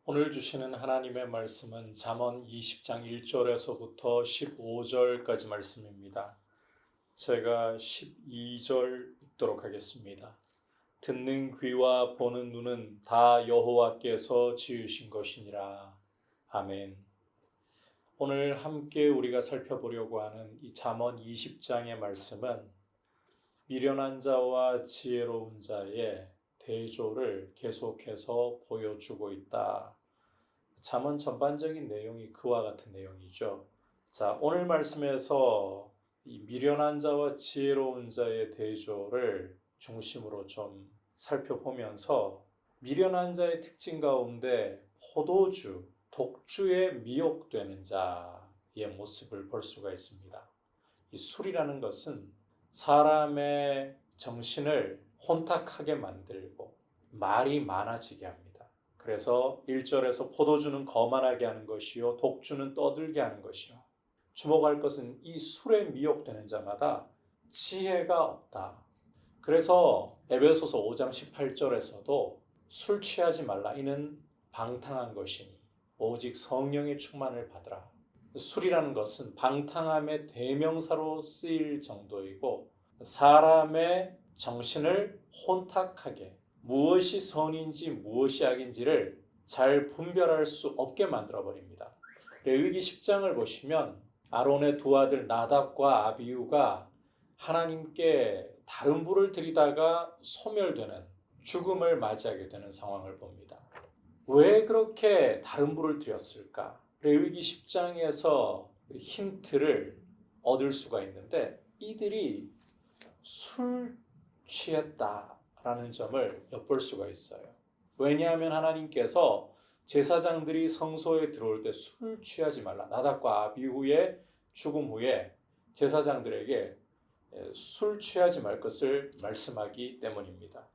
오늘 주시는 하나님의 말씀은 잠언 20장 1절에서부터 15절까지 말씀입니다. 제가 12절 읽도록 하겠습니다. 듣는 귀와 보는 눈은 다 여호와께서 지으신 것이니라. 아멘. 오늘 함께 우리가 살펴보려고 하는 이 잠언 20장의 말씀은 미련한 자와 지혜로운 자의 대조를 계속해서 보여주고 있다. 잠언 전반적인 내용이 그와 같은 내용이죠. 자, 오늘 말씀에서 이 미련한 자와 지혜로운 자의 대조를 중심으로 좀 살펴보면서 미련한 자의 특징 가운데 포도주, 독주에 미혹되는 자의 모습을 볼 수가 있습니다. 이 술이라는 것은 사람의 정신을 혼탁하게 만들고 말이 많아지게 합니다. 그래서 1절에서 포도주는 거만하게 하는 것이요 독주는 떠들게 하는 것이요. 주목할 것은 이 술에 미혹되는 자마다 지혜가 없다. 그래서 에베소서 5장 18절에서도 술 취하지 말라. 이는 방탕한 것이니 오직 성령의 충만을 받으라. 술이라는 것은 방탕함의 대명사로 쓰일 정도이고 사람의 정신을 혼탁하게 무엇이 선인지 무엇이 악인지를 잘 분별할 수 없게 만들어버립니다. 레위기 10장을 보시면 아론의 두 아들 나답과 아비후가 하나님께 다른 불을 들이다가 소멸되는 죽음을 맞이하게 되는 상황을 봅니다. 왜 그렇게 다른 불을 들였을까? 레위기 10장에서 힌트를 얻을 수가 있는데 이들이 술 취했다라는 점을 엿볼 수가 있어요. 왜냐하면 하나님께서 제사장들이 성소에 들어올 때 술 취하지 말라. 나답과 아비후의 죽음 후에 제사장들에게 술 취하지 말 것을 말씀하기 때문입니다.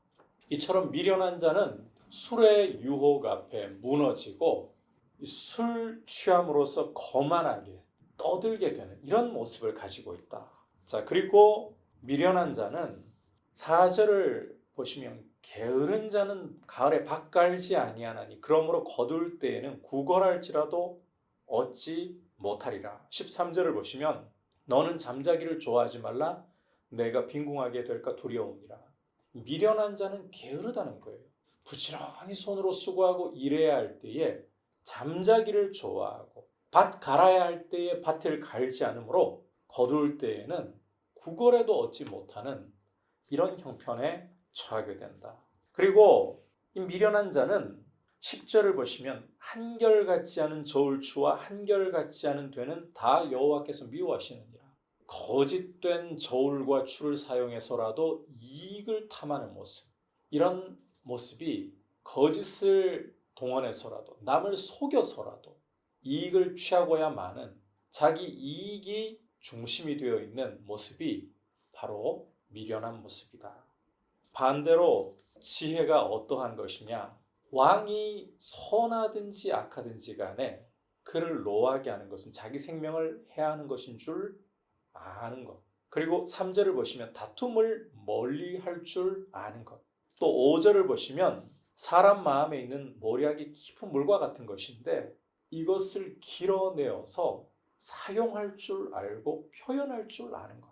이처럼 미련한 자는 술의 유혹 앞에 무너지고 술 취함으로써 거만하게 떠들게 되는 이런 모습을 가지고 있다. 자, 그리고 미련한 자는 4절을 보시면 게으른 자는 가을에 밭 갈지 아니하나니 그러므로 거둘 때에는 구걸할지라도 얻지 못하리라. 13절을 보시면 너는 잠자기를 좋아하지 말라. 내가 빈궁하게 될까 두려우니라. 미련한 자는 게으르다는 거예요. 부지런히 손으로 수고하고 일해야 할 때에 잠자기를 좋아하고 밭 갈아야 할 때에 밭을 갈지 않으므로 거둘 때에는 구걸에도 얻지 못하는 이런 형편에 처하게 된다. 그리고 이 미련한 자는 10절을 보시면 한결같지 않은 저울추와 한결같지 않은 되는 다 여호와께서 미워하시느니라. 거짓된 저울과 추를 사용해서라도 이익을 탐하는 모습, 이런 모습이 거짓을 동원해서라도 남을 속여서라도 이익을 취하고야만은 자기 이익이 중심이 되어 있는 모습이 바로 미련한 모습이다. 반대로 지혜가 어떠한 것이냐? 왕이 선하든지 악하든지 간에 그를 노하게 하는 것은 자기 생명을 해하는 것인 줄 아는 것. 그리고 3절을 보시면 다툼을 멀리 할 줄 아는 것. 또 5절을 보시면 사람 마음에 있는 모략이 깊은 물과 같은 것인데 이것을 길어내어서 사용할 줄 알고 표현할 줄 아는 것.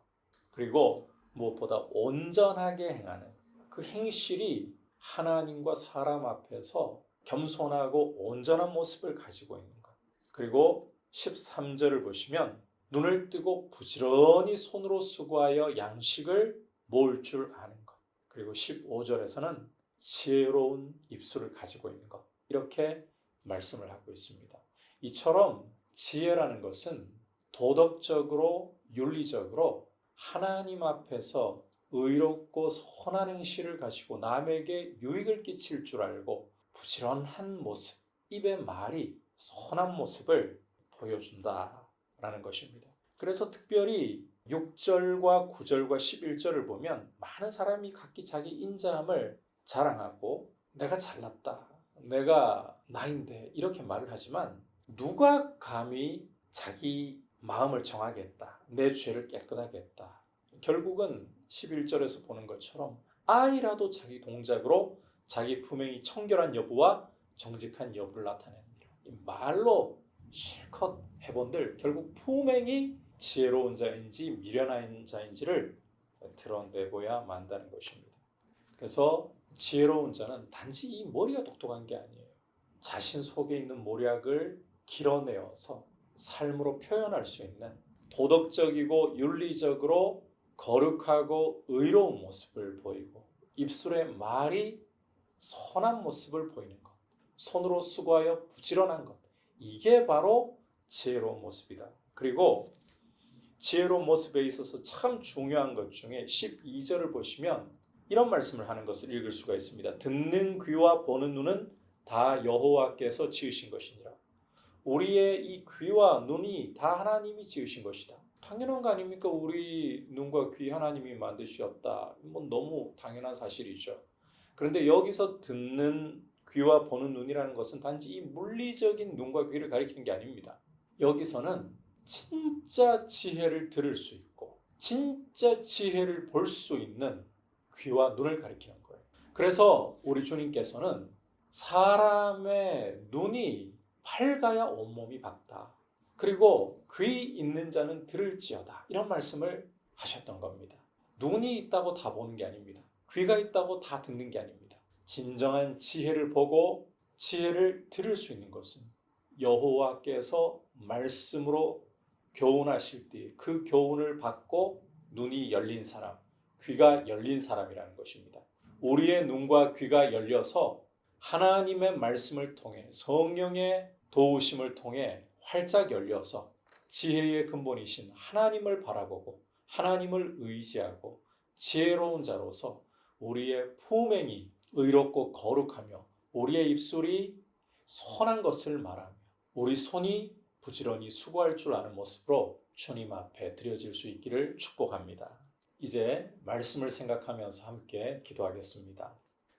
그리고 무엇보다 온전하게 행하는 그 행실이 하나님과 사람 앞에서 겸손하고 온전한 모습을 가지고 있는 것. 그리고 13절을 보시면 눈을 뜨고 부지런히 손으로 수고하여 양식을 모을 줄 아는 것. 그리고 15절에서는 지혜로운 입술을 가지고 있는 것. 이렇게 말씀을 하고 있습니다. 이처럼 지혜라는 것은 도덕적으로 윤리적으로 하나님 앞에서 의롭고 선한 행실을 가지고 남에게 유익을 끼칠 줄 알고 부지런한 모습, 입의 말이 선한 모습을 보여준다라는 것입니다. 그래서 특별히 6절과 9절과 11절을 보면 많은 사람이 각기 자기 인자함을 자랑하고 내가 잘났다, 내가 나인데 이렇게 말을 하지만 누가 감히 자기 마음을 정하겠다, 내 죄를 깨끗하게 했다. 결국은 11절에서 보는 것처럼 아이라도 자기 동작으로 자기 품행이 청결한 여부와 정직한 여부를 나타내는 일. 이 말로 실컷 해본들 결국 품행이 지혜로운 자인지 미련한 자인지를 드러내고야 만다는 것입니다. 그래서 지혜로운 자는 단지 이 머리가 똑똑한 게 아니에요. 자신 속에 있는 모략을 길어내어서 삶으로 표현할 수 있는 도덕적이고 윤리적으로 거룩하고 의로운 모습을 보이고 입술에 말이 선한 모습을 보이는 것, 손으로 수고하여 부지런한 것, 이게 바로 지혜로운 모습이다. 그리고 지혜로운 모습에 있어서 참 중요한 것 중에 12절을 보시면 이런 말씀을 하는 것을 읽을 수가 있습니다. 듣는 귀와 보는 눈은 다 여호와께서 지으신 것이니라. 우리의 이 귀와 눈이 다 하나님이 지으신 것이다. 당연한 거 아닙니까? 우리 눈과 귀 하나님이 만드셨다. 뭐 너무 당연한 사실이죠. 그런데 여기서 듣는 귀와 보는 눈이라는 것은 단지 이 물리적인 눈과 귀를 가리키는 게 아닙니다. 여기서는 진짜 지혜를 들을 수 있고 진짜 지혜를 볼 수 있는 귀와 눈을 가리키는 거예요. 그래서 우리 주님께서는 사람의 눈이 밝아야 온몸이 밝다. 그리고 귀 있는 자는 들을지어다. 이런 말씀을 하셨던 겁니다. 눈이 있다고 다 보는 게 아닙니다. 귀가 있다고 다 듣는 게 아닙니다. 진정한 지혜를 보고 지혜를 들을 수 있는 것은 여호와께서 말씀으로 교훈하실 때 그 교훈을 받고 눈이 열린 사람, 귀가 열린 사람이라는 것입니다. 우리의 눈과 귀가 열려서 하나님의 말씀을 통해 성령의 도우심을 통해 활짝 열려서 지혜의 근본이신 하나님을 바라보고 하나님을 의지하고 지혜로운 자로서 우리의 품행이 의롭고 거룩하며 우리의 입술이 선한 것을 말하며 우리 손이 부지런히 수고할 줄 아는 모습으로 주님 앞에 드려질 수 있기를 축복합니다. 이제 말씀을 생각하면서 함께 기도하겠습니다.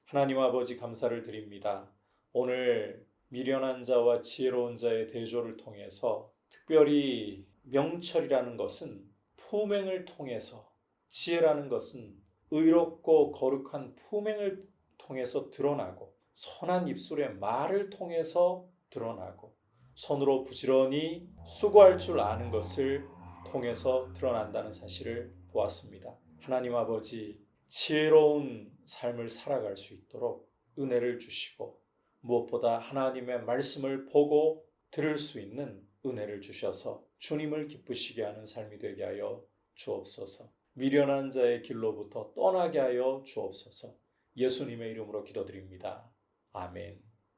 하나님 아버지 감사를 드립니다. 오늘 미련한 자와 지혜로운 자의 대조를 통해서 특별히 명철이라는 것은 품행을 통해서, 지혜라는 것은 의롭고 거룩한 품행을 통해서 드러나고 선한 입술의 말을 통해서 드러나고 손으로 부지런히 수고할 줄 아는 것을 통해서 드러난다는 사실을 보았습니다. 하나님 아버지, 지혜로운 삶을 살아갈 수 있도록 은혜를 주시고 무엇보다 하나님의 말씀을 보고 들을 수 있는 은혜를 주셔서 주님을 기쁘시게 하는 삶이 되게 하여 주옵소서. 미련한 자의 길로부터 떠나게 하여 주옵소서. 예수님의 이름으로 기도드립니다. 아멘.